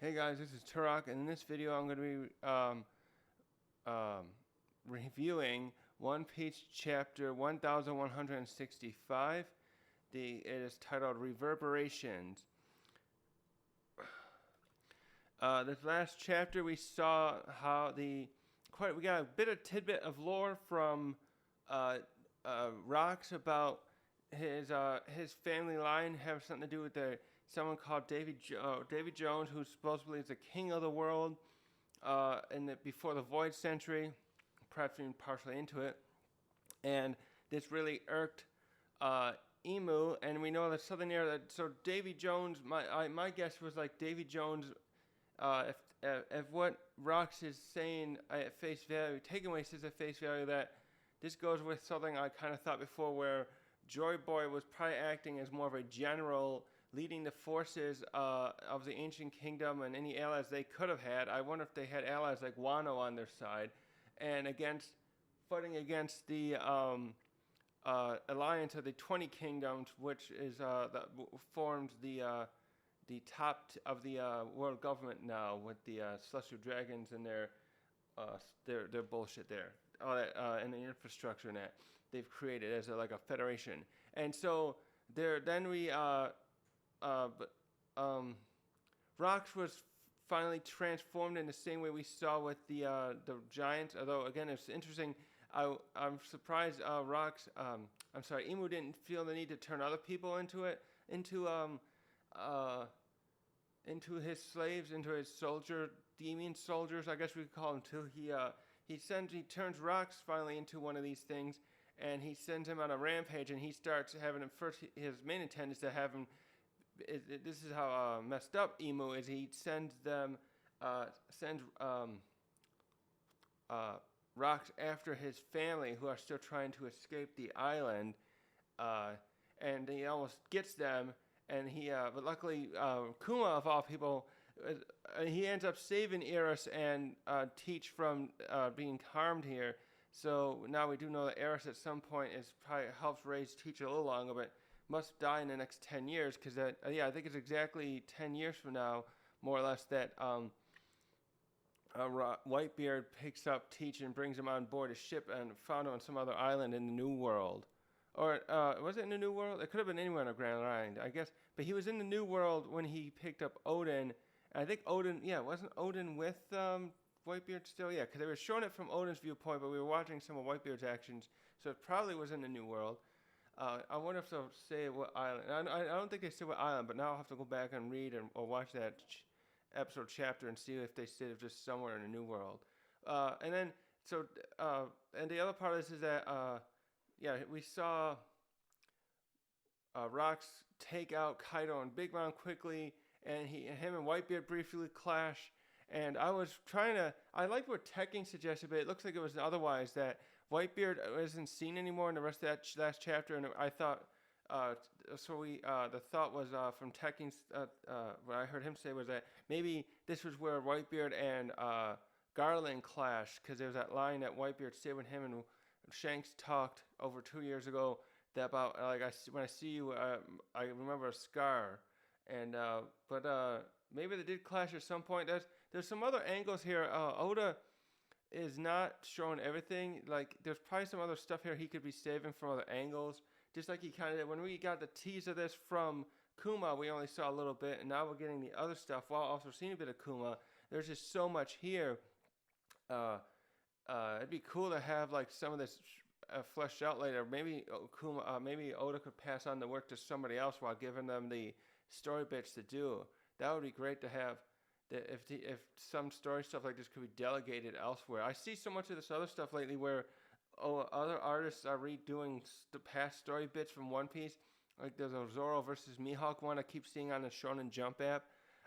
Hey guys, this is Turok, and in this video I'm going to be reviewing One Piece chapter 1165. It is titled Reverberations. This last chapter we saw how we got a bit of tidbit of lore from Rocks about his family line have something to do with someone called Davy Jones, who supposedly is the king of the world before the Void Century, perhaps even partially into it. And this really irked Emu, and we know that something there that so Davy Jones. My guess was like Davy Jones. If what Rocks is saying at face value, taking away says at face value, that this goes with something I kind of thought before, where Joy Boy was probably acting as more of a general, leading the forces of the ancient kingdom and any allies they could have had. I wonder if they had allies like Wano on their side, and fighting against the alliance of the 20 kingdoms, which is forms the top of the world government now, with the celestial dragons and their bullshit there, all that and the infrastructure and that they've created as like a federation. And so Rocks was finally transformed in the same way we saw with the giants. Although again, it's interesting. I'm surprised Emu didn't feel the need to turn other people into his slaves, into his demon soldiers, I guess we could call them too. He turns Rocks finally into one of these things, and he sends him on a rampage, and he starts having him first. His main intent is to have him. This is how messed up Emu is. He sends Rocks after his family, who are still trying to escape the island, and he almost gets them. And but luckily, Kuma, of all people, he ends up saving Eris and Teach from being harmed here. So now we do know that Eris at some point probably helps raise Teach a little longer, but must die in the next 10 years, because I think it's exactly 10 years from now, more or less, that Whitebeard picks up Teach and brings him on board a ship and found him on some other island in the New World. Or was it in the New World? It could have been anywhere on the Grand Line, I guess. But he was in the New World when he picked up Odin. And I think wasn't Odin with Whitebeard still? Yeah, because they were showing it from Odin's viewpoint, but we were watching some of Whitebeard's actions, so it probably was in the New World. I wonder if they'll say what island. I don't think they say what island, but now I'll have to go back and read or watch that episode chapter and see if they said it just somewhere in the New World. And the other part of this is that. We saw Rocks take out Kaido and Big Mom quickly, and him and Whitebeard briefly clash. And I liked what Tekking suggested, but it looks like it was otherwise, that Whitebeard isn't seen anymore in the rest of that last chapter. And I thought, the thought was from Tekking's, what I heard him say was that maybe this was where Whitebeard and Garland clashed, because there was that line that Whitebeard said when him and Shanks talked over 2 years ago, that about when I see you, I remember a scar, and maybe they did clash at some point. There's some other angles here. Oda is not showing everything. Like, there's probably some other stuff here he could be saving from other angles, just like he kind of did when we got the tease of this from Kuma. We only saw a little bit, and now we're getting the other stuff while also seeing a bit of Kuma. There's just so much here. It'd be cool to have like some of this fleshed out later. Maybe maybe Oda could pass on the work to somebody else while giving them the story bits to do. That would be great to have. That if some story stuff like this could be delegated elsewhere. I see so much of this other stuff lately where other artists are redoing the past story bits from One Piece. Like there's a Zoro versus Mihawk one I keep seeing on the Shonen Jump app.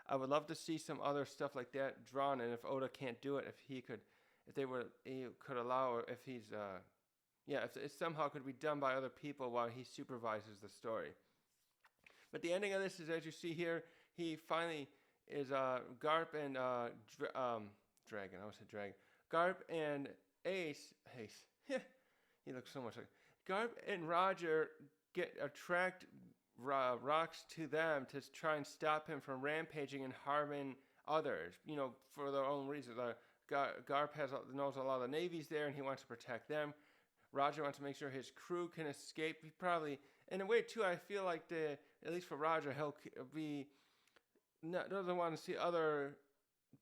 I would love to see some other stuff like that drawn, and if Oda can't do it, he could allow, or if he's if it somehow could be done by other people while he supervises the story. But the ending of this is, as you see here, he finally is Garp and Dragon. I almost said Dragon. Garp and Ace. He looks so much like Garp and Roger attract Rocks to them to try and stop him from rampaging and harming others, for their own reasons. Garp knows a lot of the navies there, and he wants to protect them. Roger wants to make sure his crew can escape. He probably, in a way too, I feel like at least for Roger, he'll doesn't want to see other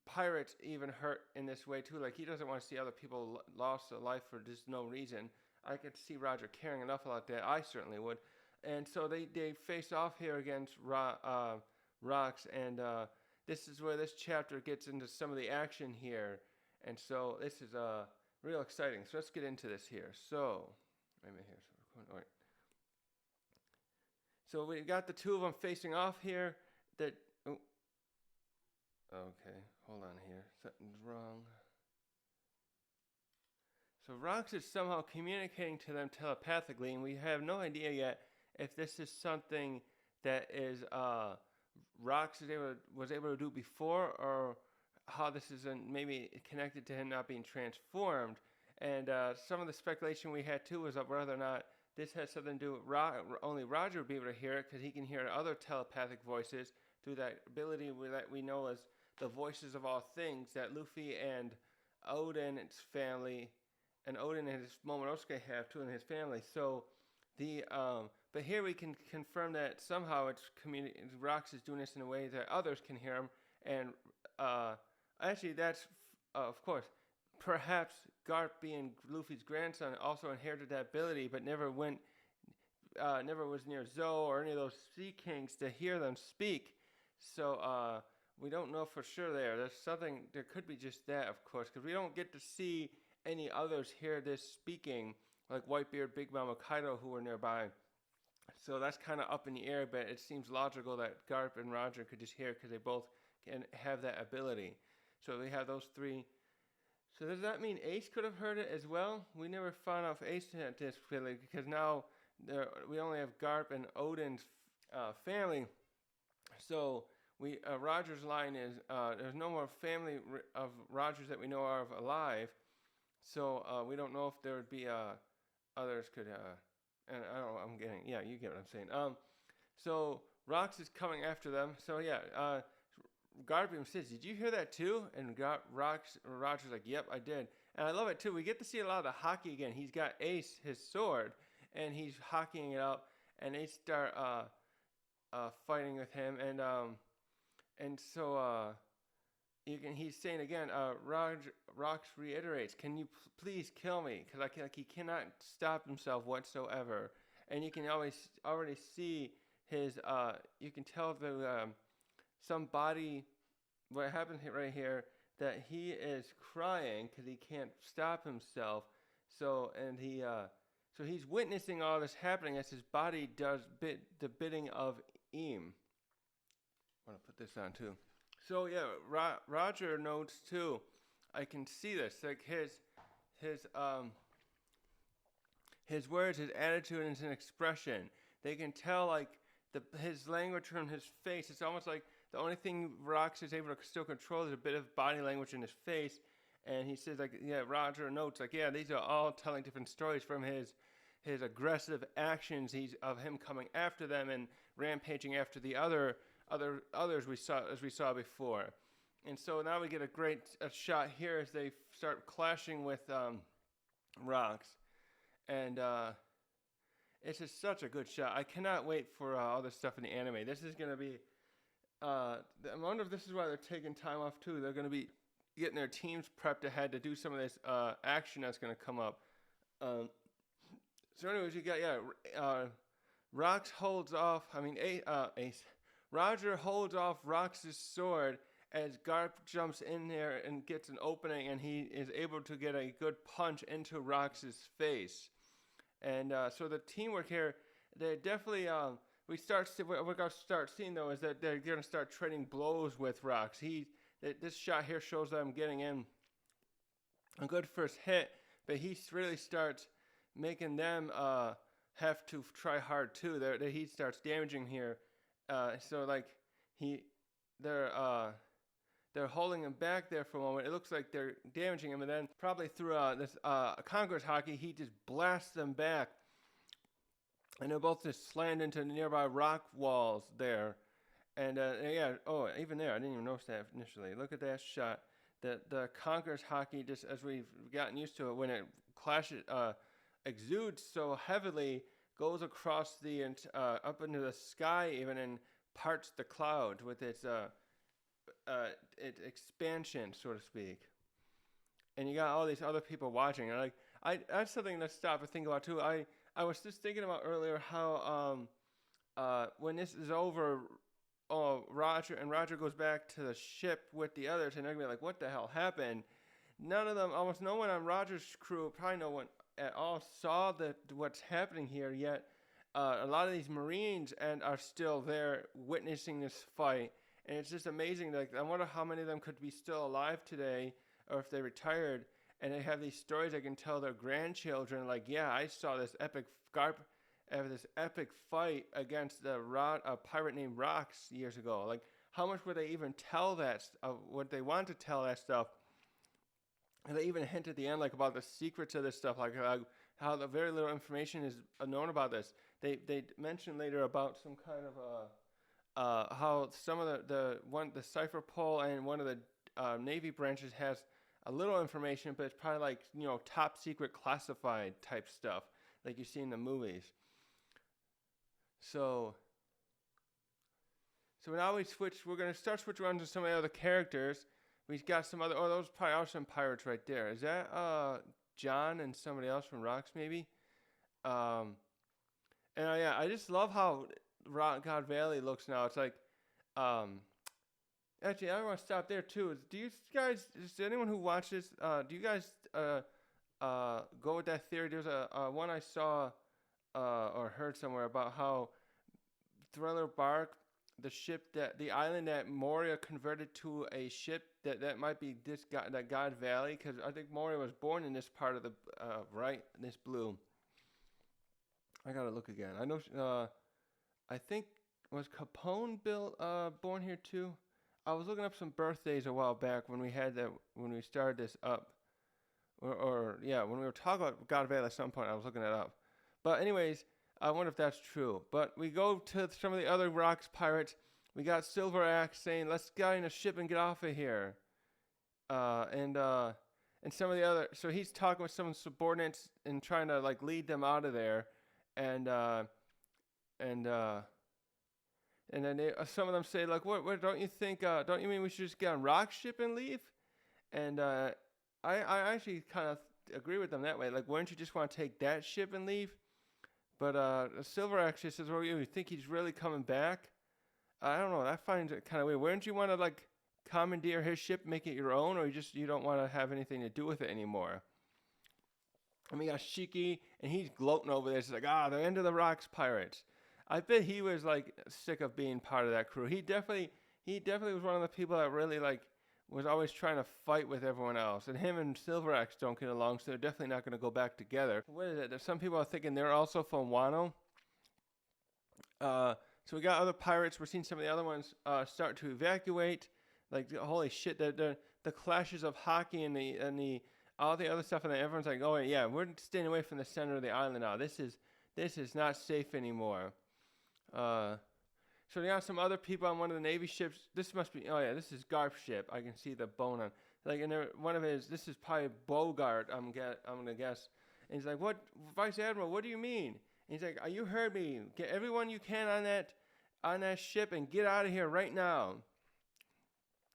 pirates even hurt in this way too. Like, he doesn't want to see other people lost their life for just no reason. I could see Roger caring enough about that. I certainly would. And so they face off here against Rocks, and this is where this chapter gets into some of the action here. And so this is real exciting. So let's get into this here. So, wait a minute here. All right. So we got the two of them facing off here. Okay, hold on here. Something's wrong. So Rox is somehow communicating to them telepathically, and we have no idea yet if this is something that is Rox was able to do before, or how this is maybe connected to him not being transformed. And some of the speculation we had too was of whether or not this has something to do with only Roger would be able to hear it, because he can hear other telepathic voices through that ability that we know as the voices of all things that Luffy and Odin and his family, and Odin and his Momonosuke have too in his family. So but here we can confirm that somehow Rox is doing this in a way that others can hear him. And actually, that's of course, perhaps Garp, being Luffy's grandson, also inherited that ability, but never was near Zou or any of those Sea Kings to hear them speak. So we don't know for sure there. There could be just that, of course, because we don't get to see any others hear this speaking, like Whitebeard, Big Mom, or Kaido, who were nearby. So that's kind of up in the air, but it seems logical that Garp and Roger could just hear, because they both can have that ability. So we have those three. So does that mean Ace could have heard it as well? We never found out if Ace had this ability, because now we only have Garp and Odin's family. So Roger's line is there's no more family of Rogers that we know of alive. So we don't know if there would be others could. And I don't know, you get what I'm saying. So Rox is coming after them. So Garp even says, "Did you hear that too?" And Roger's like, "Yep, I did." And I love it too. We get to see a lot of the hockey again. He's got Ace, his sword, and he's hockeying it up. And Ace start fighting with him, and so he's saying again, Rox reiterates, "Can you please kill me?" Because he cannot stop himself whatsoever. And you can already see his, you can tell somebody, what happened right here, that he is crying because he can't stop himself. So he's witnessing all this happening as his body does the bidding of Eam. I want to put this on too. So Roger notes too. I can see this, like his words, his attitude, and his expression. They can tell like his language from his face. It's almost like the only thing Rox is able to still control is a bit of body language in his face. And he says Roger notes these are all telling different stories from his aggressive actions. Of him coming after them and rampaging after the others we saw before. And so now we get a great shot here as they start clashing with Rox. And it's just such a good shot. I cannot wait for all this stuff in the anime. This is going to be... I wonder if this is why they're taking time off too. They're going to be getting their teams prepped ahead to do some of this action that's going to come up. So anyways, you got, Rox holds off... Ace... Roger holds off Rox's sword as Garp jumps in there and gets an opening, and he is able to get a good punch into Rox's face. And so the teamwork here, they definitely, we're going to start seeing though is that they're going to start trading blows with Rox. This shot here shows them getting in a good first hit, but he really starts making them have to try hard too. He starts damaging here. They're holding him back there for a moment. It looks like they're damaging him, and then probably through this Conqueror's Haki, he just blasts them back, and they're both just slammed into nearby rock walls there. And yeah, oh, even there, I didn't even notice that initially. Look at that shot. The Conqueror's hockey, just as we've gotten used to it, when it clashes, exudes so heavily, goes across the up into the sky, even, and parts the cloud with its expansion, so to speak. And you got all these other people watching. And that's something to stop and think about too. I was just thinking about earlier how when this is over, Roger goes back to the ship with the others, and they're gonna be like, "What the hell happened?" None of them, almost no one on Roger's crew, probably no one at all, saw what's happening here yet. A lot of these Marines are still there witnessing this fight, and it's just amazing. Like, I wonder how many of them could be still alive today, or if they retired, and they have these stories they can tell their grandchildren. Like, yeah, I saw this epic Garp have this epic fight against a pirate named Rox years ago. Like, how much would they even tell that? Would they want to tell that stuff? And they even hint at the end, like, about the secrets of this stuff, like how the very little information is known about this. They mention later about some kind of how some of the cipher pole and one of the Navy branches has a little information, but it's probably like, top secret classified type stuff, like you see in the movies. So now we're going to start switching around to some of the other characters. We've got some other, those probably are some pirates right there. Is that John and somebody else from Rocks maybe? And yeah, I just love how God Valley looks now. It's like, actually, I want to stop there too. Do you guys, is there anyone who watches, do you guys go with that theory? There's a one I saw or heard somewhere about how Thriller Bark, the island that Moria converted to a ship, that might be that God Valley, because I think Moria was born in this part of the right, this blue. I gotta look again. I know. I think, was Capone born here too? I was looking up some birthdays a while back when we started this up, or when we were talking about God Valley at some point. I was looking that up. But anyways, I wonder if that's true. But we go to some of the other Rocks pirates. We got Silver Axe saying, "Let's get in a ship and get off of here." And some of the other, so he's talking with some subordinates and trying to like lead them out of there. And then some of them say, like, what don't you think? Don't you mean we should just get on Rock's ship and leave? And I actually kind of agree with them that way. Like, wouldn't you just want to take that ship and leave? But Silver actually says, well, you think he's really coming back? I don't know. I find it kind of weird. Wouldn't you want to, like, commandeer his ship, make it your own, or you don't want to have anything to do with it anymore? And we got Shiki, and he's gloating over this. He's like, the end of the Rocks pirates. I bet he was, like, sick of being part of that crew. He definitely was one of the people that really, like, was always trying to fight with everyone else. And him and Silver Axe don't get along, so they're definitely not going to go back together. What is it? Some people are thinking they're also from Wano. So we got other pirates. We're seeing some of the other ones start to evacuate. Like, holy shit, the clashes of hockey and the all the other stuff, and then everyone's like, oh yeah, we're staying away from the center of the island now. This is not safe anymore. So we got some other people on one of the Navy ships. This must be, this is Garp's ship. I can see the bone on, like, and this is probably Bogart, I'm gonna guess. And he's like, what, Vice Admiral, what do you mean? And he's like, you heard me. Get everyone you can on that ship and get out of here right now.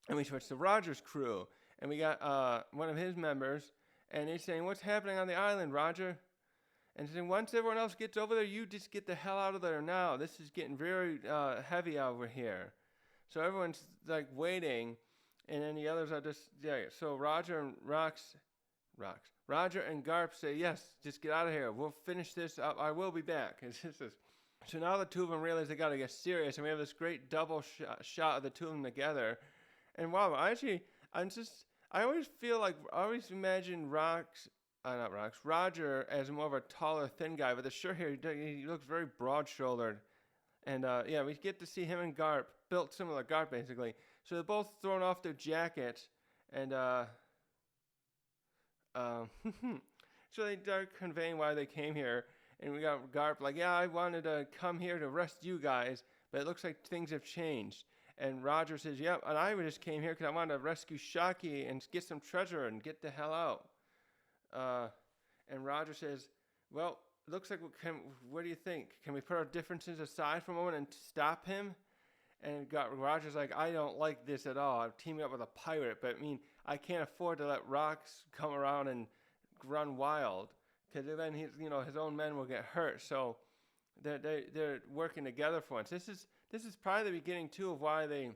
And we switch to Roger's crew. And we got one of his members, and he's saying, what's happening on the island, Roger? And saying, once everyone else gets over there, you just get the hell out of there now. This is getting very heavy over here. So everyone's like waiting, and then the others are just, So Roger and Roger and Garp say, yes, just get out of here. We'll finish this up. I will be back. So now the two of them realize they got to get serious, and we have this great double shot of the two of them together. And wow, I always feel like, I always imagine Roger as more of a taller, thin guy, but the short hair, he looks very broad-shouldered. And we get to see him and Garp, built similar Garp basically. So they're both throwing off their jackets, and so they're conveying why they came here. And we got Garp like, I wanted to come here to arrest you guys, but it looks like things have changed. And Roger says, yep, and I just came here because I wanted to rescue Shaki and get some treasure and get the hell out. And Roger says, well, looks like, what do you think? Can we put our differences aside for a moment and stop him? And Roger's like, I don't like this at all. I'm teaming up with a pirate, but I mean, I can't afford to let rocks come around and run wild, because then his own men will get hurt. So they're working together for once. This is probably the beginning too of why they.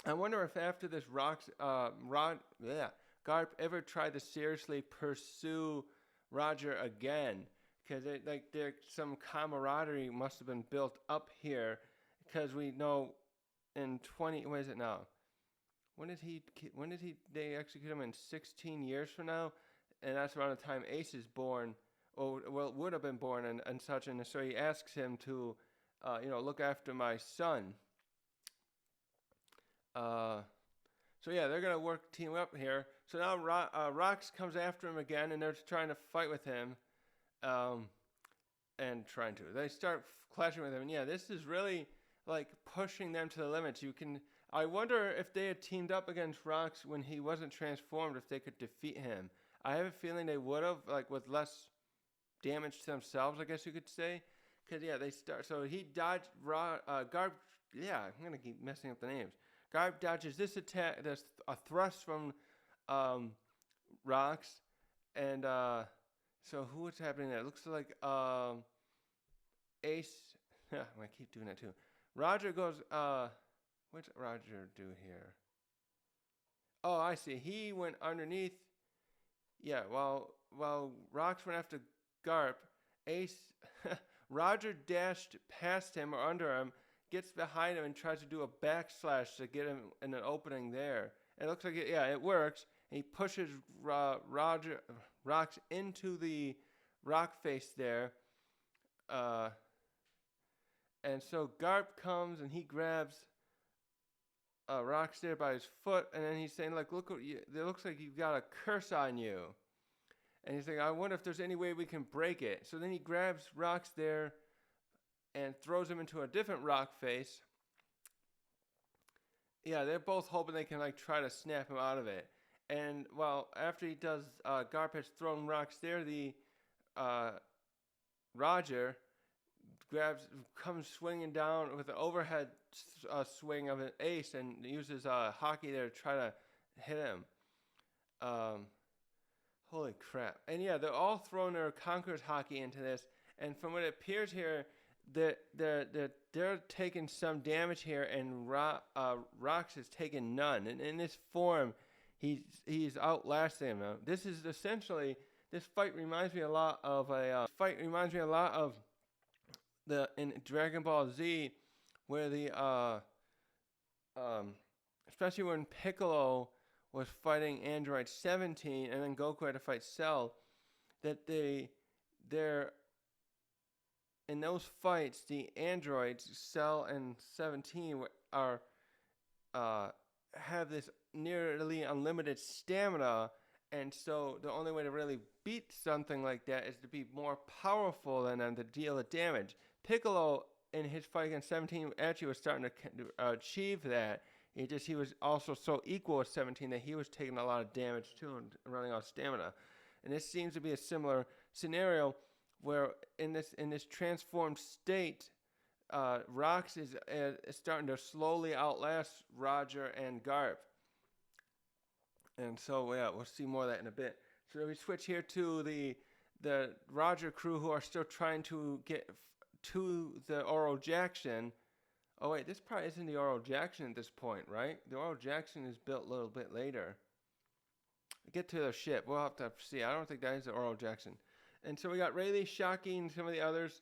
I wonder if after this Garp ever tried to seriously pursue Roger again, because some camaraderie must have been built up here, because we know in 20, what is it now? When did they execute him? In 16 years from now, and that's around the time Ace is born, or well, would have been born and such, and so he asks him to, look after my son. So yeah, they're gonna team up here. So now Rox comes after him again, and they're trying to fight with him, they start clashing with him. And yeah, this is really like pushing them to the limits. I wonder if they had teamed up against Rox when he wasn't transformed, if they could defeat him. I have a feeling they would have, like with less damage to themselves, I guess you could say. Because yeah, they start. So he dodged Garp. Yeah, I'm gonna keep messing up the names. Garp dodges this attack. There's a thrust from Rox, and so what's happening there? It looks like Ace. I'm gonna keep doing that too. Roger goes. What's Roger do here? Oh, I see. He went underneath. Yeah, while Rox went after Garp, Ace, Roger dashed past him or under him, gets behind him and tries to do a backslash to get him in an opening there. It looks like it works. And he pushes Rox into the rock face there. And so Garp comes and he grabs Rox there by his foot, and then he's saying, like, look, it looks like you've got a curse on you. And he's like, I wonder if there's any way we can break it. So then he grabs Rox there and throws him into a different rock face. Yeah, they're both hoping they can like try to snap him out of it. And well, after he does, Garp has thrown Rox there. The Roger comes swinging down with an overhead swing of an ace and uses hockey there to try to hit him. Holy crap. And yeah, they're all throwing their Conqueror's hockey into this. And from what it appears here, they're taking some damage here, and Rox has taken none. And in this form, he's outlasting him. Now, this is essentially, this fight reminds me a lot of in Dragon Ball Z, where especially when Piccolo was fighting Android 17 and then Goku had to fight Cell, that they're in those fights, the androids Cell and 17 have this nearly unlimited stamina, and so the only way to really beat something like that is to be more powerful than them to deal the damage. Piccolo in his fight against 17 actually was starting to achieve that. He was also so equal with 17 that he was taking a lot of damage too and running out of stamina. And this seems to be a similar scenario where in this transformed state, Rox is starting to slowly outlast Roger and Garp. And so yeah, we'll see more of that in a bit. So we switch here to the Roger crew, who are still trying to get to the Oro Jackson. Oh wait, this probably isn't the Oro Jackson at this point, right? The Oro Jackson is built a little bit later. Get to their ship. We'll have to see. I don't think that is the Oro Jackson. And so we got Rayleigh, Shocky, and some of the others.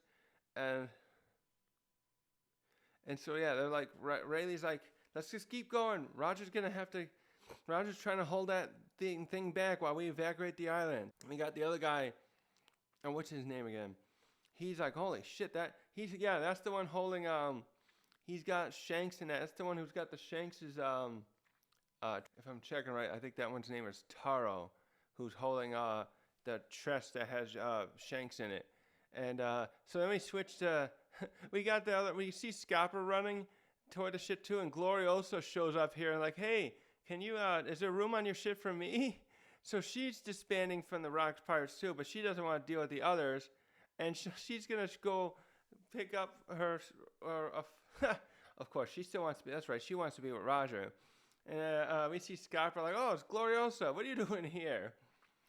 And so yeah, they're like, Rayleigh's like, let's just keep going. Roger's trying to hold that thing back while we evacuate the island. We got the other guy, and what's his name again? He's like, holy shit, that's the one holding, he's got Shanks in that. That's the one who's got the Shanks's, if I'm checking right, I think that one's name is Taro, who's holding, the chest that has Shanks in it. And so then we switch to we see Scopper running toward the ship too, and Gloriosa shows up here and like, hey, can you, is there room on your ship for me? So she's disbanding from the Rocks Pirates too, but she doesn't want to deal with the others, and she's gonna go pick up her, of course, she still wants to be, that's right, she wants to be with Roger. And we see Scopper like, oh, it's Gloriosa, what are you doing here?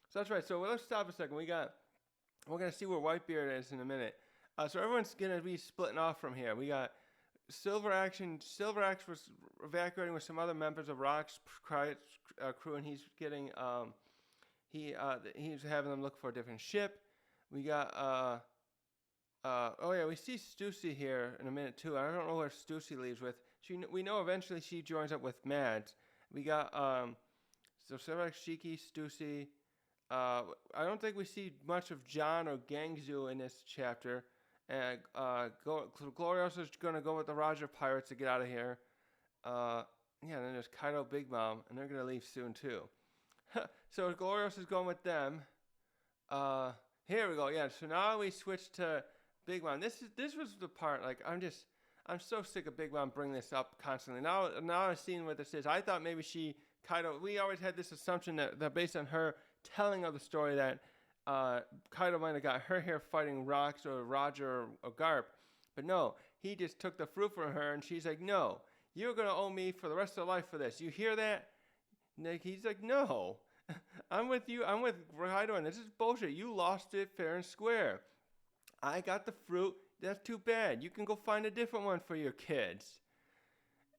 So that's right, so let's stop a second. We're gonna see where Whitebeard is in a minute. So everyone's gonna be splitting off from here. We got Silver Axe was evacuating with some other members of Rock's crew, and he's getting he's having them look for a different ship. We got oh yeah, we see Stussy here in a minute too. I don't know where Stussy leaves with. We know eventually she joins up with Mads. We got so Silver Axe, Shiki, Stussy. I don't think we see much of John or Gangzu in this chapter. And Gloriosa's gonna go with the Roger Pirates to get out of here. Yeah, and then there's Kaido, Big Mom, and they're gonna leave soon too. So Gloriosa's going with them. Here we go. Yeah. So now we switch to Big Mom. This was the part. Like I'm so sick of Big Mom bringing this up constantly. Now I'm seeing what this is. I thought maybe Kaido. We always had this assumption that based on her telling of the story that Kaido might have got her here fighting Rocks or Roger or Garp, but no, he just took the fruit from her, and she's like, no, you're gonna owe me for the rest of life for this. You hear that? Nick, he's like, no, I'm with you. I'm with Kaido, and this is bullshit. You lost it fair and square. I got the fruit. That's too bad. You can go find a different one for your kids.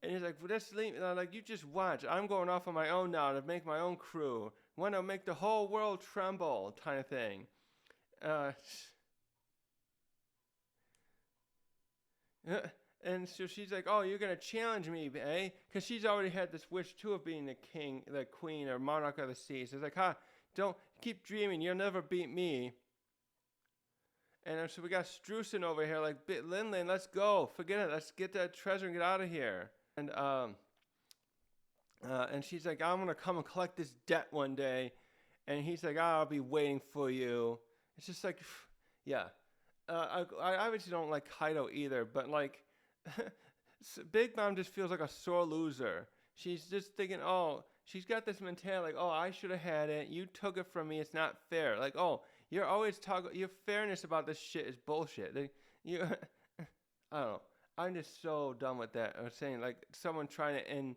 And he's like, well, just leave. Like, you just watch. I'm going off on my own now to make my own crew. Want to make the whole world tremble, kind of thing. And so she's like, oh, you're going to challenge me, eh? Because she's already had this wish, too, of being the king, the queen, or monarch of the seas. So it's like, don't keep dreaming. You'll never beat me. And so we got Streusen over here like, Lin, let's go. Forget it. Let's get that treasure and get out of here. And she's like, I'm going to come and collect this debt one day. And he's like, I'll be waiting for you. It's just like, yeah. I obviously don't like Kaido either, but like, Big Mom just feels like a sore loser. She's just thinking, oh, she's got this mentality like, oh, I should have had it. You took it from me. It's not fair. Like, oh, you're always talking, your fairness about this shit is bullshit. I don't know. I'm just so done with that. I was saying, like, someone trying to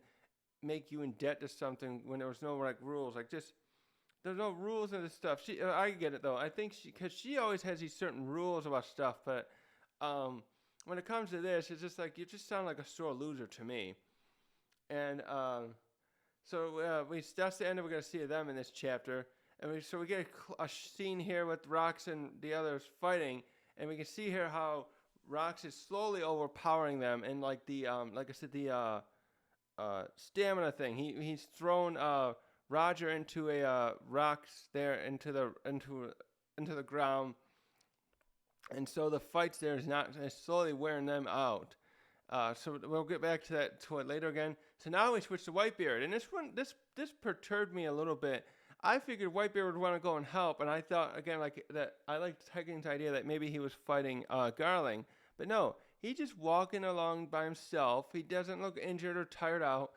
make you in debt to something when there was no, like, rules. Like, just, there's no rules in this stuff. I get it, though. I think because she always has these certain rules about stuff, but when it comes to this, it's just like, you just sound like a sore loser to me. And so that's the end of we're going to see of them in this chapter. And we get a scene here with Rox and the others fighting, and we can see here how Rox is slowly overpowering them, and like the like I said, the stamina thing. He's thrown Roger into a rocks there into the ground, and so the fights there is slowly wearing them out. So we'll get back to it later again. So now we switch to Whitebeard, and this perturbed me a little bit. I figured Whitebeard would want to go and help, and I thought, again, like that. I liked Tegan's idea that maybe he was fighting Garling, but no, he's just walking along by himself. He doesn't look injured or tired out.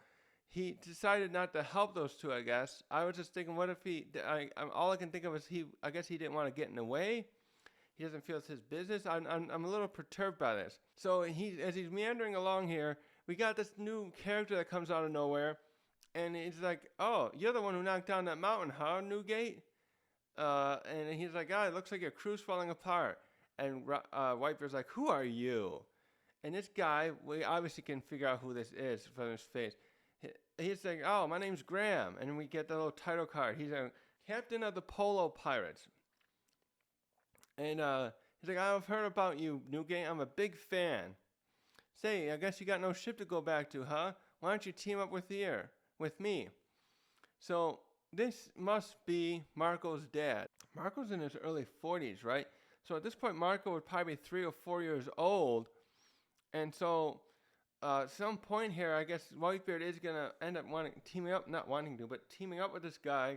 He decided not to help those two, I guess. I was just thinking, what if all I can think of is I guess he didn't want to get in the way. He doesn't feel it's his business. I'm a little perturbed by this. So as he's meandering along here, we got this new character that comes out of nowhere. And he's like, oh, you're the one who knocked down that mountain, huh, Newgate? And he's like, it looks like your crew's falling apart. And Whitebeard's like, who are you? And this guy, we obviously can figure out who this is from his face. He's like, oh, my name's Graham. And we get the little title card. He's a captain of the Polo Pirates. And he's like, I've heard about you, Newgate. I'm a big fan. Say, I guess you got no ship to go back to, huh? Why don't you team up with me? So this must be Marco's dad. Marco's in his early 40s, right? So at this point, Marco would probably be 3 or 4 years old. And so at some point here, I guess Whitebeard is going to end up teaming up with this guy.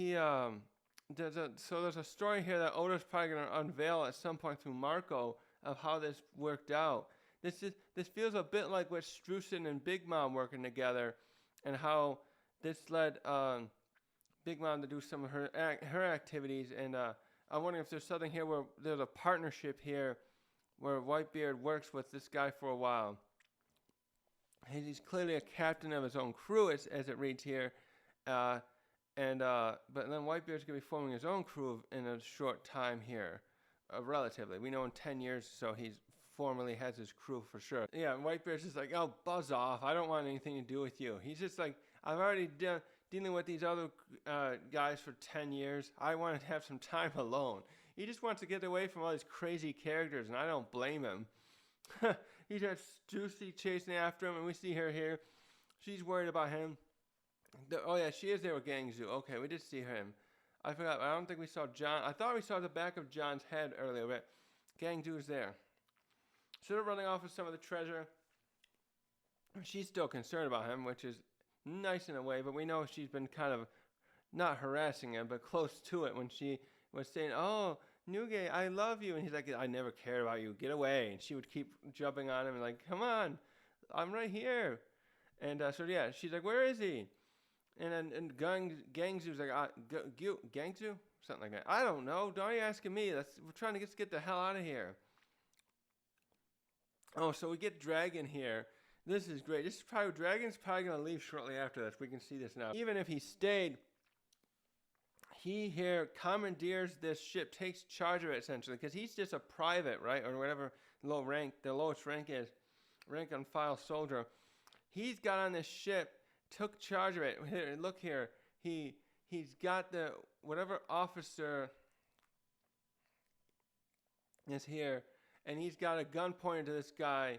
There's a story here that Oda's probably going to unveil at some point through Marco of how this worked out. This feels a bit like what Struzan and Big Mom working together, and how this led Big Mom to do some of her activities. And I'm wondering if there's something here where there's a partnership here, where Whitebeard works with this guy for a while. He's clearly a captain of his own crew, as it reads here. But then Whitebeard's going to be forming his own crew in a short time here, relatively. We know in 10 years, so he's formally has his crew for sure. Yeah, Whitebeard's just like, oh, buzz off. I don't want anything to do with you. He's just like, I've already dealing with these other guys for 10 years. I want to have some time alone. He just wants to get away from all these crazy characters, and I don't blame him. He's got Stussy chasing after him, and we see her here. She's worried about him. Oh, yeah, she is there with Gangzu. Okay, we did see him. I forgot. I don't think we saw John. I thought we saw the back of John's head earlier, but Gangzu's there. So they're running off with some of the treasure. She's still concerned about him, which is nice in a way, but we know she's been kind of not harassing him, but close to it when she was saying, oh, Nuge, I love you. And he's like, I never cared about you. Get away. And she would keep jumping on him and like, come on, I'm right here. And so, yeah, she's like, where is he? And Gangzu's like, Gangzu? Something like that. I don't know. Don't you asking me? We're trying to get the hell out of here. Oh, so we get Dragon here. This is great. Dragon's probably going to leave shortly after this. We can see this now. Even if he stayed, he here commandeers this ship, takes charge of it essentially, because he's just a private, right? Or whatever the lowest rank is, rank and file soldier. He's got on this ship, took charge of it. Here, look here. He's got whatever officer is here, and he's got a gun pointed to this guy.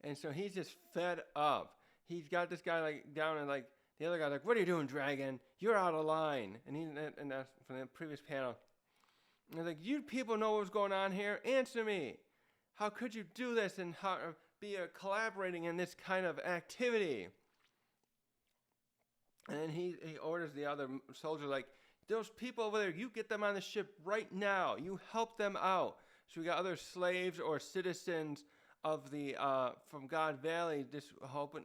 And so he's just fed up. He's got this guy like down, and like the other guy's like, what are you doing, Dragon? You're out of line. And that's from the previous panel. And he's like, you people know what's going on here? Answer me. How could you do this and be collaborating in this kind of activity? And then he orders the other soldier, like, those people over there, you get them on the ship right now. You help them out. So we got other slaves or citizens of the from God Valley just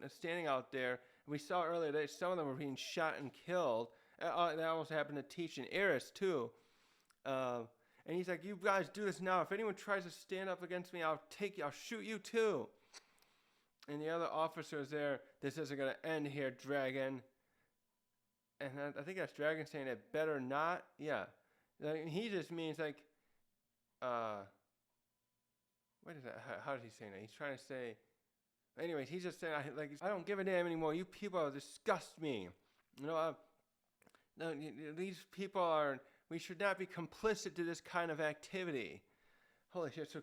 standing out there. We saw earlier that some of them were being shot and killed. That almost happened to Teach and Eris too. And he's like, you guys do this now. If anyone tries to stand up against me, I'll shoot you too. And the other officers there, this isn't going to end here, Dragon. And I think that's Dragon saying it better not. Yeah. He just means like, what is that? How does he say that? He's trying to say, anyways, he's just saying, I don't give a damn anymore. You people disgust me. You know, these people we should not be complicit to this kind of activity. Holy shit. So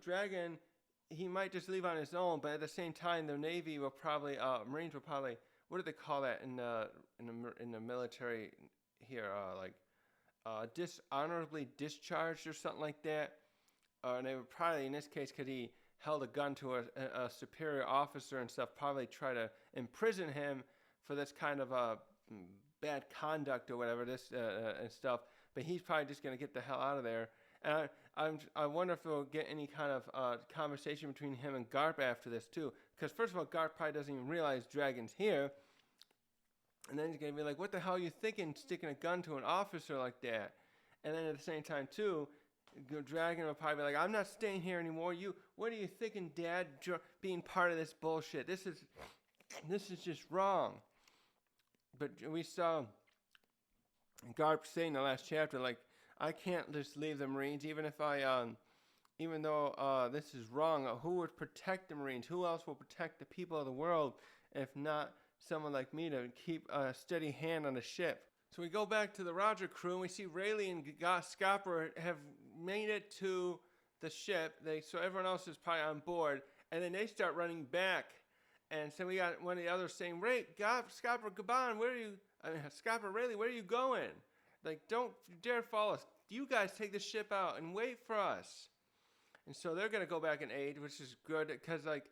Dragon, he might just leave on his own, but at the same time, the Navy will probably, Marines will probably, what do they call that in the military here? Dishonorably discharged or something like that. And they would probably, in this case, because he held a gun to a superior officer and stuff, probably try to imprison him for this kind of bad conduct or whatever, and stuff. But he's probably just going to get the hell out of there. And I wonder if we'll get any kind of conversation between him and Garp after this, too. Because, first of all, Garp probably doesn't even realize Dragon's here. And then he's going to be like, what the hell are you thinking, sticking a gun to an officer like that? And then at the same time, too, Dragon will probably be like, I'm not staying here anymore. What are you thinking, Dad, being part of this bullshit? This is just wrong. But we saw Garp say in the last chapter, like, I can't just leave the Marines, even though this is wrong. Who would protect the Marines? Who else will protect the people of the world if not someone like me to keep a steady hand on the ship? So we go back to the Roger crew, and we see Rayleigh and Scopper have made it to the ship. So everyone else is probably on board, and then they start running back. And so we got one of the others saying, Scopper, Gabon, Scopper, Rayleigh, where are you going? Like, don't dare follow us. You guys take the ship out and wait for us. And so they're going to go back and aid, which is good, because, like,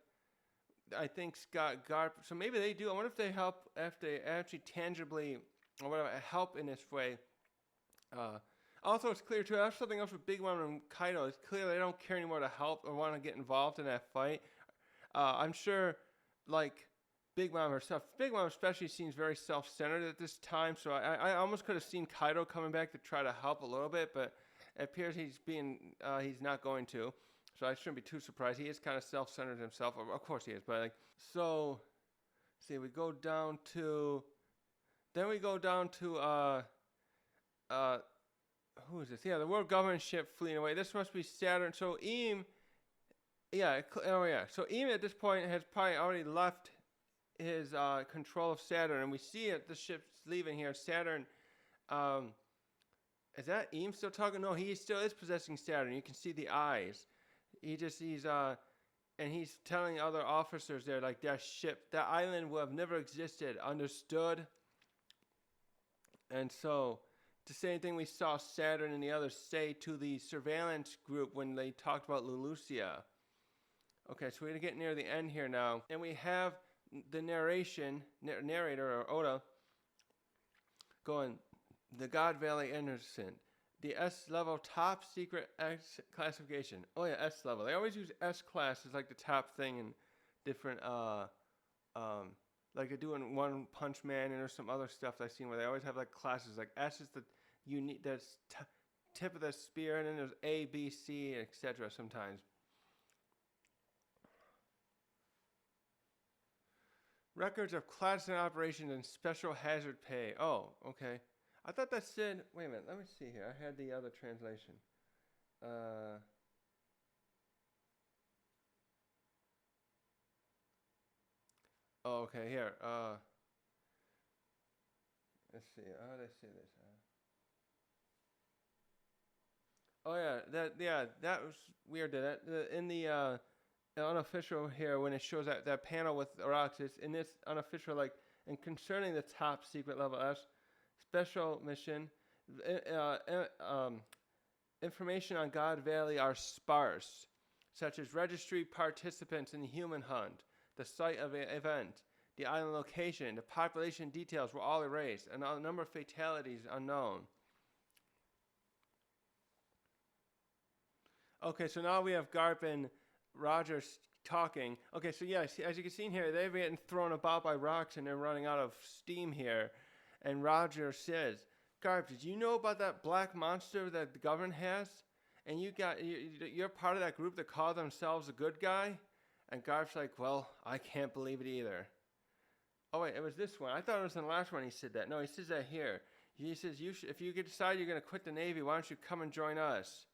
I think Garp, so maybe they do. I wonder if they help, if they actually tangibly, or whatever, help in this way. Also, it's clear too. That's something else with Big Mom and Kaido. It's clear they don't care anymore to help or want to get involved in that fight. I'm sure, like Big Mom herself, Big Mom especially seems very self-centered at this time. So I almost could have seen Kaido coming back to try to help a little bit, but it appears he's not going to. So I shouldn't be too surprised. He is kind of self-centered himself. Of course he is, but like so. See, we go down to. Then we go down to who is this? Yeah, the world government ship fleeing away. This must be Saturn. So Eam, yeah, So Eam at this point has probably already left his control of Saturn, and we see it. The ship's leaving here. Saturn. Is that Eam still talking? No, he still is possessing Saturn. You can see the eyes. And he's telling other officers there, like, that ship, that island will have never existed. Understood? And so, the same thing we saw Saturn and the others say to the surveillance group when they talked about Lulusia. Okay, so we're going to get near the end here now. And we have the narrator, or Oda, going, the God Valley Innocent. The S-level top secret X classification. Oh yeah, S-level. They always use S-class as like the top thing in different, like they do in One Punch Man and there's some other stuff I've seen where they always have like classes. Like S is the unique, that's tip of the spear, and then there's A, B, C, etc. sometimes. Records of class and operations and special hazard pay. Oh, okay. I thought that said, wait a minute, let me see here. I had the other translation. Oh, okay, here. Let's see. How did I say this? Oh yeah, that was weird. In the unofficial here, when it shows that panel with rocks, it's in this unofficial, like, and concerning the top secret level S special mission, information on God Valley are sparse, such as registry participants in the human hunt, the site of an event, the island location, the population details were all erased, and a number of fatalities unknown. Okay, so now we have Garp and Roger talking. Okay, so yeah, as you can see in here, they're getting thrown about by rocks and they're running out of steam here. And Roger says, Garp, did you know about that black monster that the government has? And you're part of that group that call themselves a good guy? And Garp's like, well, I can't believe it either. Oh wait, it was this one. I thought it was in the last one he said that. No, he says that here. He says, if you decide you're going to quit the Navy, why don't you come and join us?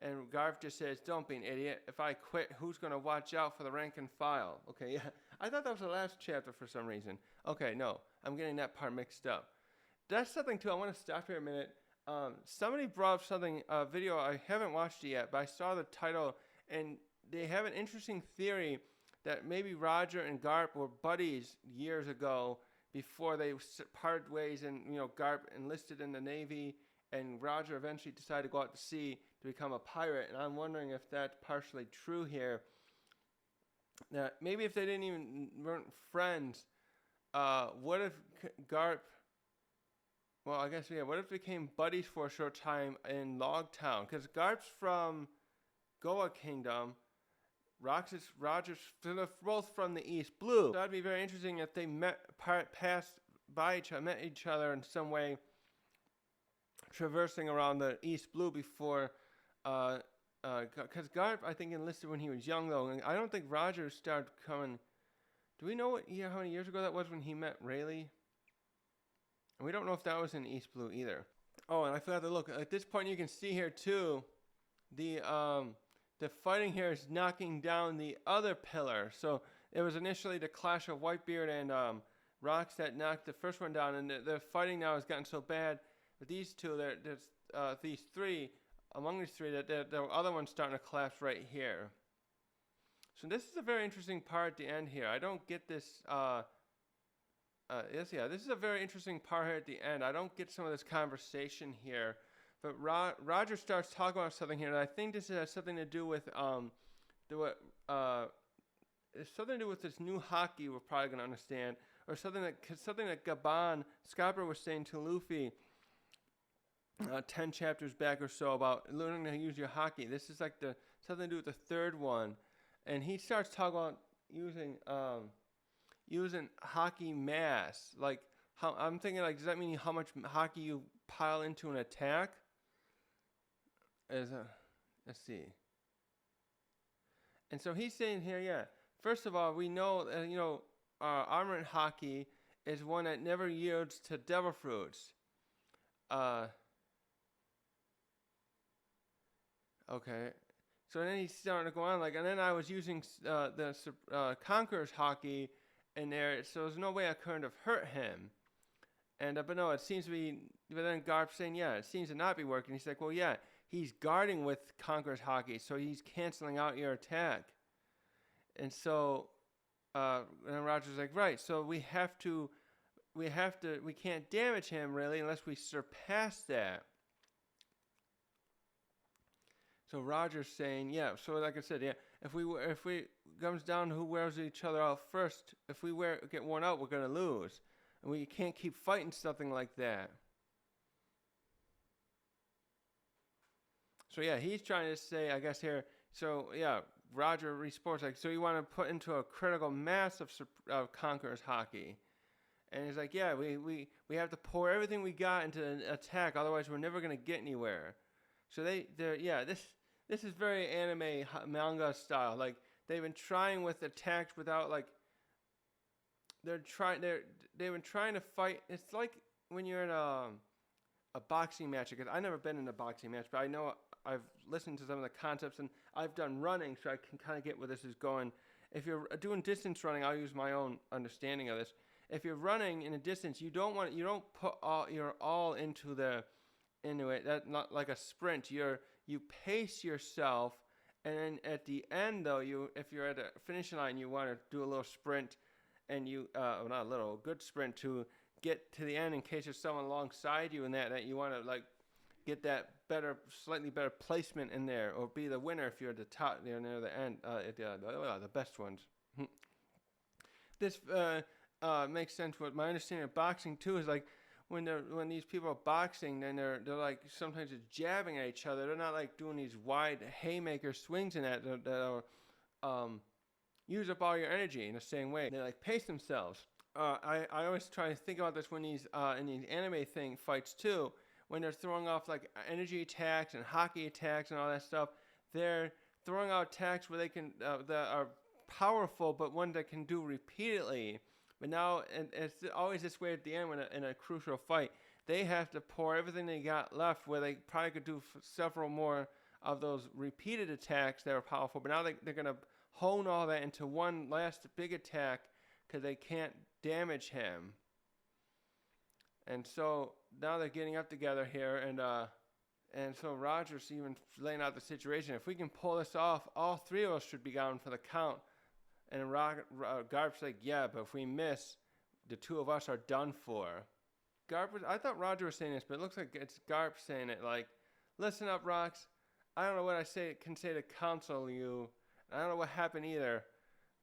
And Garp just says, don't be an idiot. If I quit, who's going to watch out for the rank and file? Okay, yeah. I thought that was the last chapter for some reason. Okay, no. I'm getting that part mixed up. That's something, too. I want to stop here a minute. Somebody brought up something, a video. I haven't watched it yet, but I saw the title, and they have an interesting theory that maybe Roger and Garp were buddies years ago before they parted ways, and, Garp enlisted in the Navy, and Roger eventually decided to go out to sea to become a pirate. And I'm wondering if that's partially true here. Now, maybe if they weren't friends, what if Garp, well, I guess, yeah, what if they became buddies for a short time in Logtown? Because Garp's from Goa Kingdom, Roger's, they're both from the East Blue. So that'd be very interesting if they passed by each other in some way, traversing around the East Blue before, because Garp, I think, enlisted when he was young, though, and I don't think Roger started coming. Do we know how many years ago that was when he met Rayleigh? And we don't know if that was in East Blue either. Oh, and I forgot to look. At this point, you can see here too, the fighting here is knocking down the other pillar. So it was initially the clash of Whitebeard and Rocks that knocked the first one down, and the fighting now has gotten so bad. But these two, there's these three, among these three, that the other one's starting to collapse right here. So this is a very interesting part at the end here. I don't get this. This is a very interesting part here at the end. I don't get some of this conversation here. But Roger starts talking about something here, and I think this has something to do with it's something to do with this new hockey we're probably going to understand, or something that Scarborough was saying to Luffy. 10 chapters back or so about learning to use your haki. This is like the something to do with the third one, and he starts talking about using haki mass. Like how I'm thinking, like, does that mean how much haki you pile into an attack? Let's see. And so he's saying here, yeah. First of all, we know armor and haki is one that never yields to devil fruits. Okay. So then he's starting to go on, like, and then I was using the Conqueror's haki in there, so there's no way I couldn't have hurt him. And but no, it seems to be. But then Garp's saying, yeah, it seems to not be working. He's like, well, yeah, he's guarding with Conqueror's haki, so he's canceling out your attack. And so, and Roger's like, right, so we can't damage him really unless we surpass that. So Roger's saying, yeah. So like I said, yeah. If we comes down to who wears each other out first, if we get worn out, we're gonna lose, and we can't keep fighting something like that. So yeah, he's trying to say, I guess here. So yeah, Roger resports like, so you want to put into a critical mass of Conqueror's haki, and he's like, yeah, we have to pour everything we got into an attack, otherwise we're never gonna get anywhere. So this is very anime manga style. Like they've been trying with attacks without like they've been trying to fight. It's like when you're in a boxing match. Because I've never been in a boxing match, but I know I've listened to some of the concepts and I've done running, so I can kind of get where this is going. If you're doing distance running, I'll use my own understanding of this. If you're running in a distance, you don't put your all into it. That's not like a sprint. You pace yourself, and then at the end, though, if you're at a finishing line, you want to do a little sprint, and not a little, good sprint to get to the end in case there's someone alongside you, and that you want to like get that slightly better placement in there, or be the winner if you're at the top, near the end, the best ones. This makes sense. What my understanding of boxing too is like. When these people are boxing, then they're like sometimes just jabbing at each other. They're not like doing these wide haymaker swings in that use up all your energy in the same way. They like pace themselves. I always try to think about this when in these anime fights too. When they're throwing off like energy attacks and haki attacks and all that stuff, they're throwing out attacks where they can that are powerful, but one that can do repeatedly. But now, and it's always this way at the end when in a crucial fight, they have to pour everything they got left where they probably could do several more of those repeated attacks that are powerful. But now they're going to hone all that into one last big attack because they can't damage him. And so now they're getting up together here, and so Roger's even laying out the situation. If we can pull this off, all three of us should be gone for the count. And Garp's like, yeah, but if we miss, the two of us are done for. I thought Roger was saying this, but it looks like it's Garp saying it. Like, listen up, Rox. I don't know what I can say to counsel you. I don't know what happened either.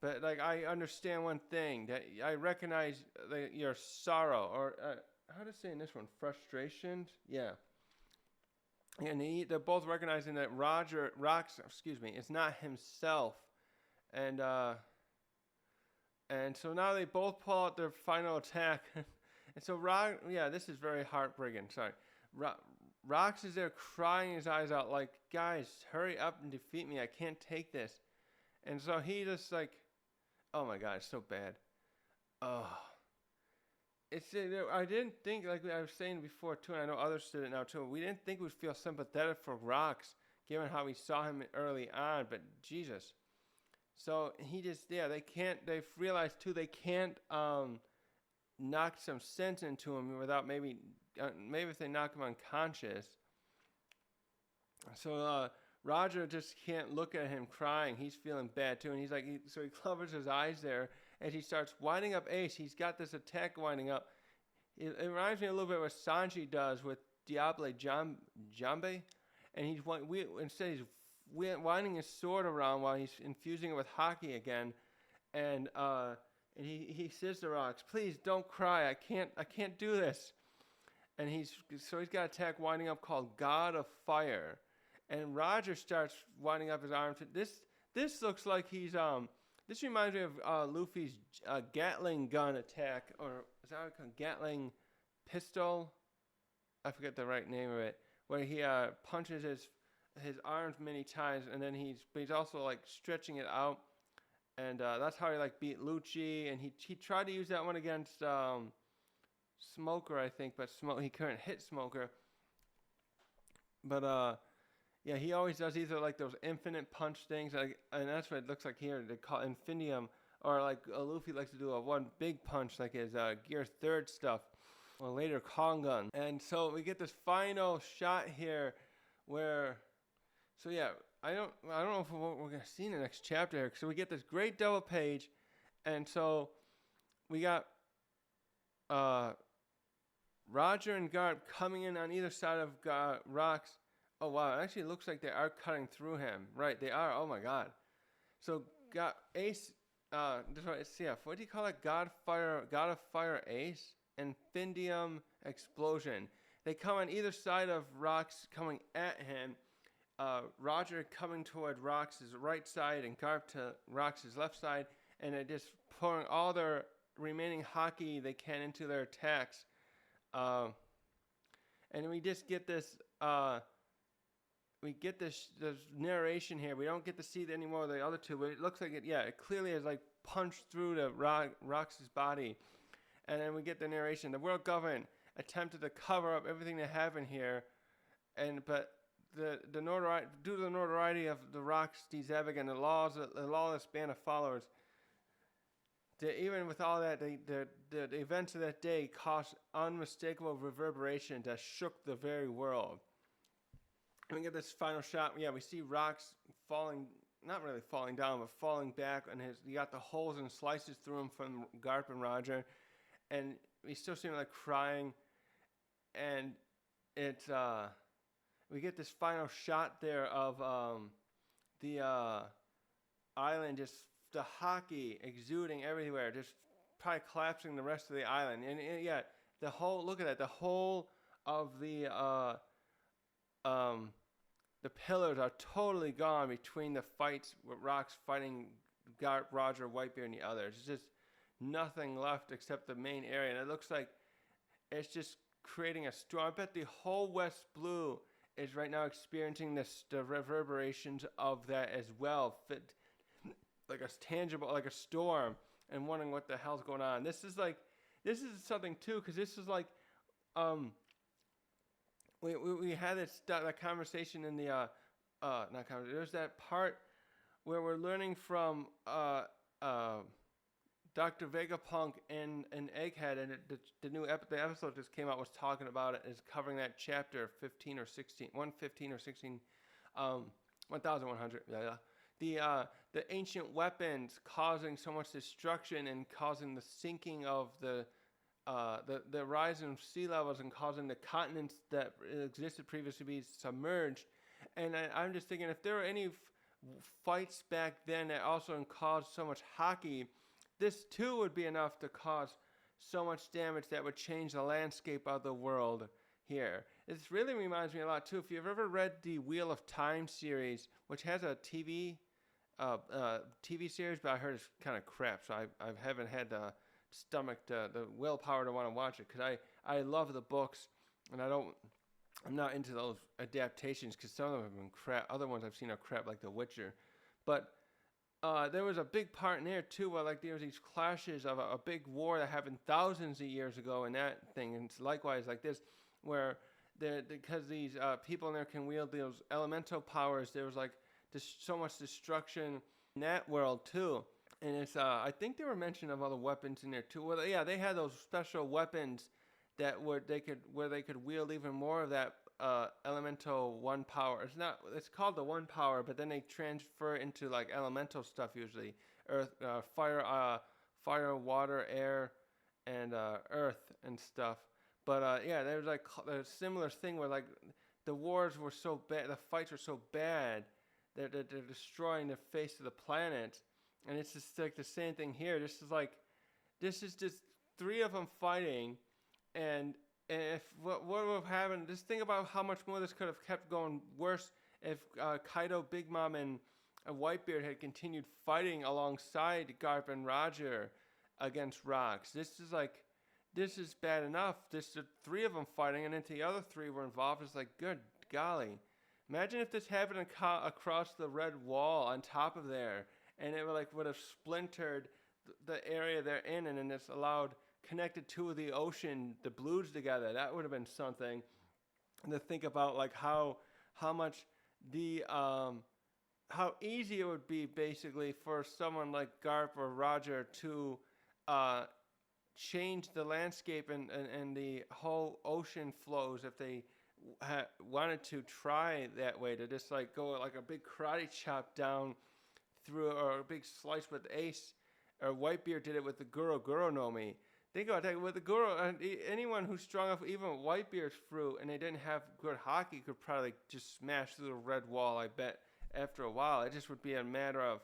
But, like, I understand one thing. That I recognize your sorrow. Or, how to say in this one? Frustration? Yeah. And they're both recognizing that Rox, is not himself. And so now they both pull out their final attack. And so this is very heartbreaking. Sorry. Rox is there crying his eyes out like, guys, hurry up and defeat me. I can't take this. And so he just like, oh my God, it's so bad. Oh. I didn't think, like I was saying before too, and I know others did it now too, we didn't think we'd feel sympathetic for Rox, given how we saw him early on, but Jesus. So they've realized too, they can't knock some sense into him without maybe if they knock him unconscious. So Roger just can't look at him crying. He's feeling bad too. And he's like, so he covers his eyes there as he starts winding up Ace. He's got this attack winding up. It reminds me a little bit of what Sanji does with Diable Jambe. And he's winding his sword around while he's infusing it with haki again, and he says to Rox, "Please don't cry. I can't do this." and he's got an attack winding up called God of Fire, and Roger starts winding up his arms. This looks like he's This reminds me of Luffy's Gatling gun attack, or is that what it's called? Gatling pistol? I forget the right name of it. Where he punches his arms many times, and then he's also like stretching it out, and that's how he like beat Lucci. And he tried to use that one against Smoker, I think, but he couldn't hit Smoker. But yeah, he always does either like those infinite punch things, like, and that's what it looks like here. They call Infinium, or like Luffy likes to do a one big punch, like his Gear Third stuff, or later Kongan. And so we get this final shot here, where, so yeah, I don't know if what we're gonna see in the next chapter here. So we get this great double page, and so we got Roger and Garp coming in on either side of Rocks. Oh, wow. It actually looks like they are cutting through him. Right, they are. Oh, my God. So, Ace, what do you call it? God of Fire Ace? Infindium Explosion. They come on either side of Rocks coming at him. Roger coming toward Rocks' right side and Garp to Rocks' left side. And they're just pouring all their remaining hockey they can into their attacks. And we just get this... this narration here. We don't get to see any more of the other two, but it looks like it clearly has like punched through the Rox's body. And then we get the narration. The world government attempted to cover up everything they have in here, but the notoriety, due to the notoriety of the Rox Dzebig and the lawless band of followers, even with all that, the events of that day caused unmistakable reverberation that shook the very world. And we get this final shot. Yeah, we see Rocks falling, not really falling down, but falling back. And you got the holes and slices through him from Garp and Roger. And we still see him like crying. And we get this final shot there of the island, just the hockey exuding everywhere, just probably collapsing the rest of the island. And yeah, look at that. The whole of the pillars are totally gone between the fights with Rocks fighting Garp, Roger, Whitebeard, and the others. It's just nothing left except the main area. And it looks like it's just creating a storm. I bet the whole West Blue is right now experiencing the reverberations of that as well. Like a tangible, like a storm, and wondering what the hell's going on. This is something too, because this is like, we had that conversation in the not conversation. There's that part where we're learning from Dr. Vegapunk and Egghead, and the new the episode just came out was talking about it, is covering that chapter 15 or 16, 115 or 16, 1100. The ancient weapons causing so much destruction and causing the sinking of the rise in sea levels and causing the continents that existed previously to be submerged. And I'm just thinking, if there were any fights back then that also caused so much hockey, this too would be enough to cause so much damage that would change the landscape of the world here. This really reminds me a lot too. If you've ever read the Wheel of Time series, which has a TV series, but I heard it's kind of crap, so I haven't had the willpower to want to watch it, because I love the books, and I'm not into those adaptations because some of them have been crap. Other ones I've seen are crap, like The Witcher. But there was a big part in there too, where like there was these clashes of a big war that happened thousands of years ago, and that thing, and it's likewise like this, where because these people in there can wield those elemental powers, there was like so much destruction in that world too. And it's I think there were mention of other weapons in there too. Well, yeah, they had those special weapons that they could wield even more of that elemental one power. It's called the one power, but then they transfer into like elemental stuff usually. Earth, fire, water, air, and earth and stuff. But yeah, there was like a similar thing where like the wars were so bad, the fights were so bad that they're destroying the face of the planet. And it's just like the same thing here. This is just three of them fighting, and if what would have happened? Just think about how much more this could have kept going worse if Kaido, Big Mom, and Whitebeard had continued fighting alongside Garp and Roger against Rocks. This is bad enough. This the three of them fighting, and then the other three were involved. It's like, good golly. Imagine if this happened across the red wall on top of there, and it would have splintered the area they're in, and then it's allowed connected two of the ocean, the blues together. That would have been something. And to think about like how much the how easy it would be basically for someone like Garp or Roger to change the landscape and the whole ocean flows if they wanted to try that way, to just like go like a big karate chop down through, or a big slice with Ace, or Whitebeard did it with the Guro Guro no Mi. Think about that with the Guro, anyone who's strong enough, even Whitebeard's fruit, and they didn't have good hockey, could probably just smash through the red wall. I bet after a while, it just would be a matter of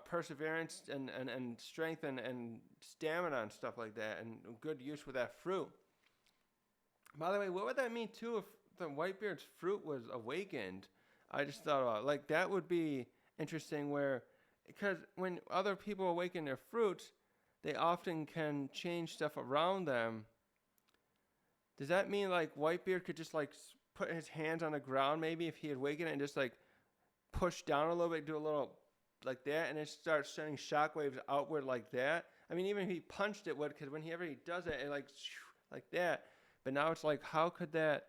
perseverance and strength and stamina and stuff like that, and good use with that fruit. By the way, what would that mean too if the Whitebeard's fruit was awakened? I just thought about like that would be interesting, where because when other people awaken their fruits, they often can change stuff around them. Does that mean like Whitebeard could just like put his hands on the ground maybe if he had awakened it, and just like push down a little bit, do a little like that, and it starts sending shockwaves outward like that? I mean, even if he punched it would, because whenever he does it, it like that. But now it's like, how could that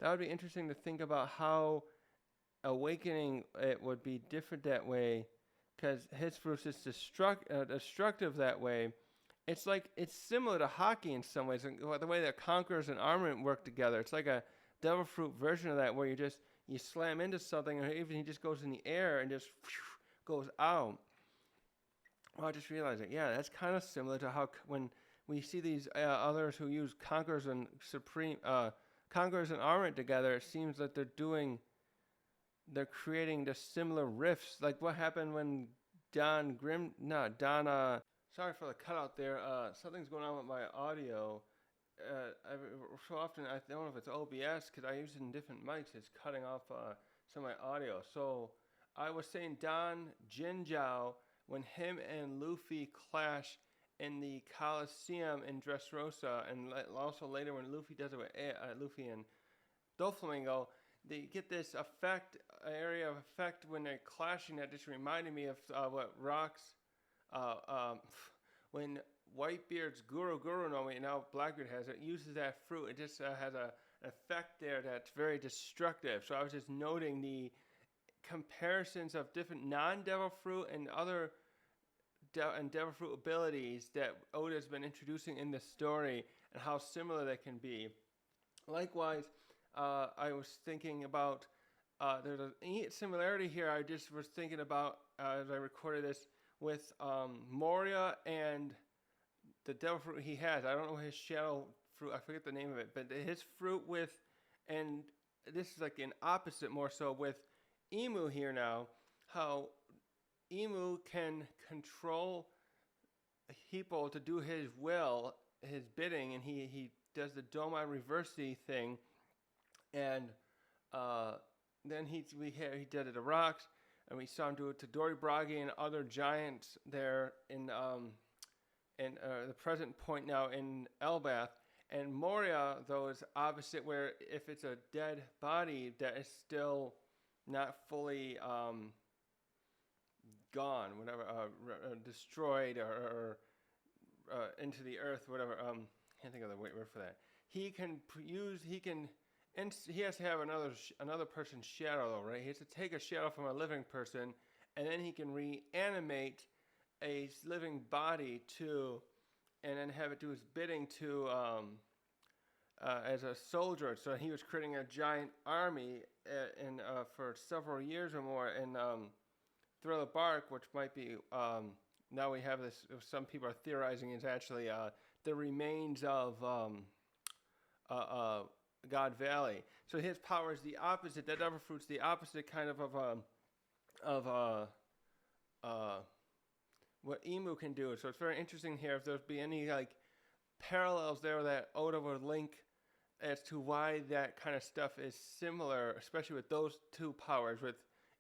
would be interesting to think about how awakening it would be different that way, because his fruit is destructive that way. It's like, it's similar to hockey in some ways, the way that Conquerors and Armament work together. It's like a devil fruit version of that, where you slam into something, or even he just goes in the air and just goes out. Well, I just realized that, yeah, that's kind of similar to how when we see these others who use Conquerors and Conquerors and Armament together, it seems that they're creating the similar riffs. Like what happened when sorry for the cutout there. Something's going on with my audio. So often, I don't know if it's OBS, because I use it in different mics. It's cutting off some of my audio. So I was saying Don Jinjiao, when him and Luffy clash in the Coliseum in Dressrosa, and also later when Luffy does it with Luffy and Doflamingo, they get this area of effect when they're clashing that just reminded me of what Rocks, when Whitebeard's Guro Guro no Mi, now Blackbeard has it, uses that fruit. It just has an effect there that's very destructive. So I was just noting the comparisons of different non-devil fruit and other devil fruit abilities that Oda's been introducing in the story, and how similar they can be. Likewise, I was thinking about there's a similarity here. I just was thinking about as I recorded this with Moria and the devil fruit he has. I don't know his shadow fruit. I forget the name of it, but his fruit with, and this is like an opposite more so with Emu here now, how Emu can control people to do his will, his bidding, and he does the Domai Reversi thing, and then he did it to Rocks, and we saw him do it to Doribragi and other giants there in the present point now in Elbath. And Moria, though, is opposite, where if it's a dead body that is still not fully gone, whatever, destroyed or into the earth, whatever. Can't think of the word for that. He has to have another person's shadow, though, right? He has to take a shadow from a living person, and then he can reanimate a living body and then have it do his bidding as a soldier. So he was creating a giant army for several years or more in Thriller Bark, which might be, now we have this, some people are theorizing is actually the remains of God Valley. So his power is the opposite. That Devil Fruit's the opposite kind of what Emu can do. So it's very interesting here if there'd be any like parallels there that Oda would link as to why that kind of stuff is similar, especially with those two powers, with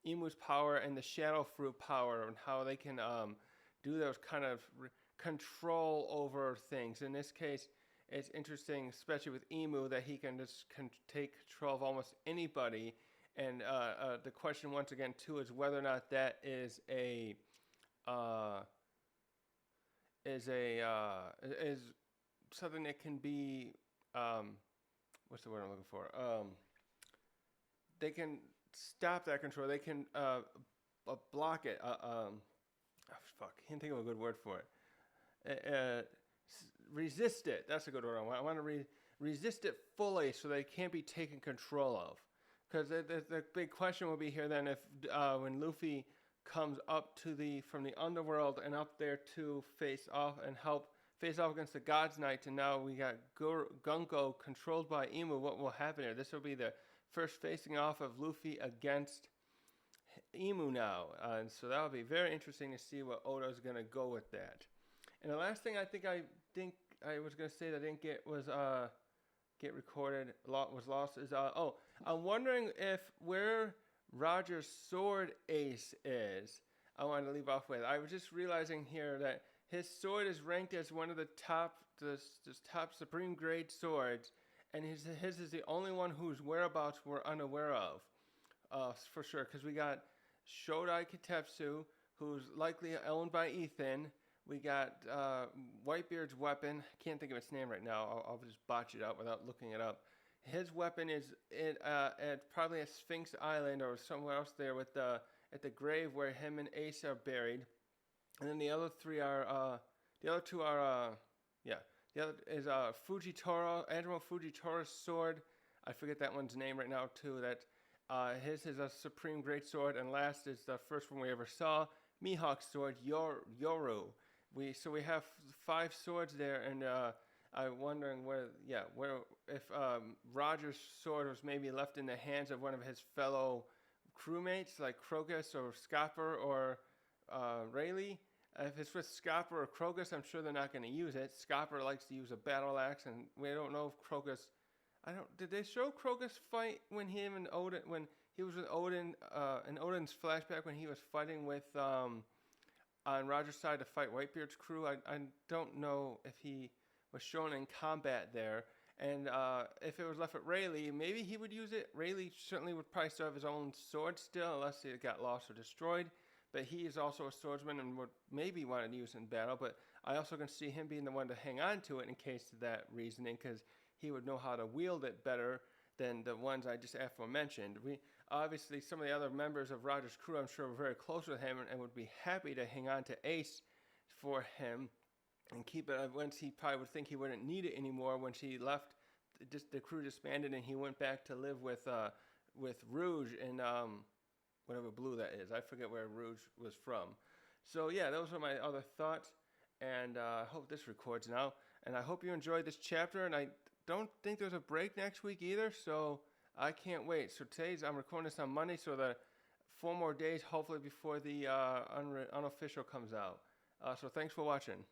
Emu's power and the Shadow Fruit power, and how they can do those kind of control over things. In this case, it's interesting, especially with Emu, that he can just take control of almost anybody. And the question once again too is whether or not that is something that can be what's the word I'm looking for? They can stop that control. They can block it. Fuck, can't think of a good word for it. Resist it. That's a good word. I want to resist it fully, so they can't be taken control of. Because the big question will be here then if when Luffy comes up to from the underworld and up there to face off against the God's Knights, and now we got Gunko controlled by Emu. What will happen here? This will be the first facing off of Luffy against Emu now, and so that will be very interesting to see what Oda's going to go with that. And the last thing I think I was going to say that I didn't get was get recorded was lost is I'm wondering if where Roger's sword ace is. I wanted to leave off with. I was just realizing here that his sword is ranked as one of the top supreme grade swords, and his is the only one whose whereabouts we're unaware of, for sure. Because we got Shodai Kitetsu, who's likely owned by Ethan. We got Whitebeard's weapon. Can't think of its name right now. I'll just botch it out without looking it up. His weapon is at probably a Sphinx Island or somewhere else there with at the grave where him and Ace are buried. And then the other two are the other is Admiral Fujitora's sword. I forget that one's name right now too. That his is a supreme great sword, and last is the first one we ever saw, Mihawk's sword, Yoru. So we have 5 swords there, and I'm wondering where if Roger's sword was maybe left in the hands of one of his fellow crewmates like Crocus or Scopper or Rayleigh. If it's with Scopper or Crocus, I'm sure they're not going to use it. Scopper likes to use a battle axe, and we don't know if Crocus. Did they show Crocus fight when he was with Odin in Odin's flashback when he was fighting with on Roger's side to fight Whitebeard's crew? I don't know if he was shown in combat there. And if it was left with Rayleigh, maybe he would use it. Rayleigh certainly would probably still have his own sword still, unless it got lost or destroyed. But he is also a swordsman and would maybe want to use it in battle. But I also can see him being the one to hang on to it in case of that reasoning, because he would know how to wield it better than the ones I just aforementioned. Obviously, some of the other members of Roger's crew, I'm sure, were very close with him and would be happy to hang on to Ace for him and keep it once he probably would think he wouldn't need it anymore. When she left, the crew disbanded and he went back to live with Rouge in whatever blue that is. I forget where Rouge was from. So yeah, those are my other thoughts, and I hope this records now. And I hope you enjoyed this chapter, and I don't think there's a break next week either, so I can't wait. So I'm recording this on Monday, so the 4 more days hopefully before the unofficial comes out. So thanks for watching.